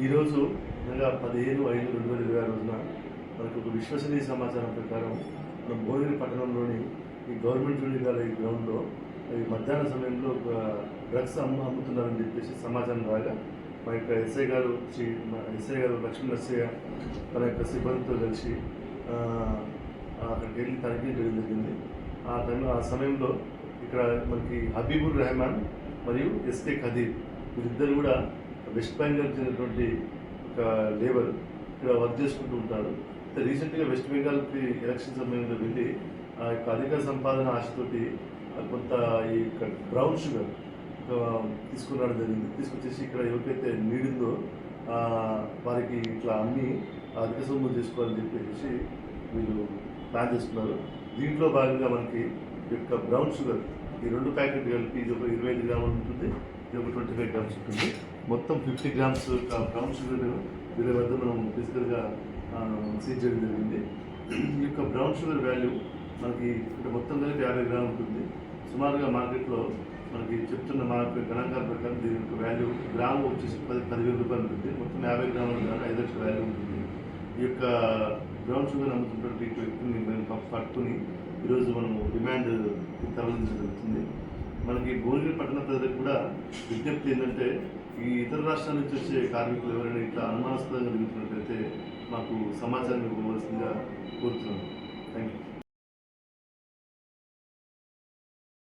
ఈరోజు అనగా 15/5/2026 రోజున మనకు ఒక విశ్వసనీయ సమాచారం ప్రకారం మన భువనగిరి పట్టణంలోని ఈ గవర్నమెంట్ జూనియర్ కాలేజ్ గ్రౌండ్లో ఈ మధ్యాహ్న సమయంలో ఒక డ్రగ్స్ అమ్ముతున్నారని చెప్పేసి సమాచారం రాగా మా యొక్క ఎస్ఐ గారు లక్ష్మీ నరసయ్య తన యొక్క సిబ్బందితో కలిసి అక్కడికి వెళ్ళి తనిఖీ చేయడం జరిగింది. ఆ సమయంలో ఇక్కడ మనకి హబీబుర్ రెహమాన్ మరియు ఎస్కే ఖదీర్ వీరిద్దరు కూడా వెస్ట్ బెంగాల్ చెందినటువంటి ఒక లేబర్ ఇక్కడ వర్క్ చేసుకుంటూ ఉంటారు. రీసెంట్గా వెస్ట్ బెంగాల్కి ఎలక్షన్ సమయంలో వెళ్ళి ఆ యొక్క అధిక సంపాదన ఆశతోటి కొంత ఈ బ్రౌన్ షుగర్ తీసుకురావడం జరిగింది. తీసుకొచ్చేసి ఇక్కడ ఎవరికైతే నీడిందో వారికి ఇట్లా అమ్మి అధిక సొమ్ము చేసుకోవాలని చెప్పేసి వీళ్ళు ప్లాన్ చేసుకున్నారు. దీంట్లో భాగంగా మనకి ఈ యొక్క బ్రౌన్ షుగర్ ఈ 2 ప్యాకెట్ కలిపి ఇది ఒక 25 గ్రాములు ఉంటుంది, ఇది ఒక 25 గ్రామ్స్ ఉంటుంది. మొత్తం 50 గ్రామ్స్ బ్రౌన్ షుగర్ వీళ్ళ వద్ద మనం ఫిజికల్గా సీజ్ చేయడం జరిగింది. ఈ యొక్క బ్రౌన్ షుగర్ వాల్యూ మనకి ఇక్కడ మొత్తం కలిపి 50 గ్రాములు ఉంటుంది. సుమారుగా మార్కెట్లో మనకి చెప్తున్న మా యొక్క గణాంకాల ప్రకారం దీని యొక్క వాల్యూ గ్రాము వచ్చేసి 10,000 రూపాయలు ఉంటుంది. మొత్తం 50 గ్రాముల ద్వారా 5 లక్షల వాల్యూ ఉంటుంది. ఈ యొక్క బ్రౌన్ షుగర్ అమ్ముతున్నటువంటి వ్యక్తిని మేము పట్టుకుని ఈరోజు మనము డిమాండ్ తరలించడం జరుగుతుంది. మనకి భువనగిరి పట్టణ ప్రజలకు కూడా విజ్ఞప్తి ఏంటంటే, ఈ ఇతర రాష్ట్రాల నుంచి వచ్చే కార్మికులు ఎవరైనా ఇట్లా అనుమానాస్పదంగా జరుగుతున్నట్లయితే మాకు సమాచారం ఇవ్వవలసిందిగా కోరుతున్నాను. Thank you.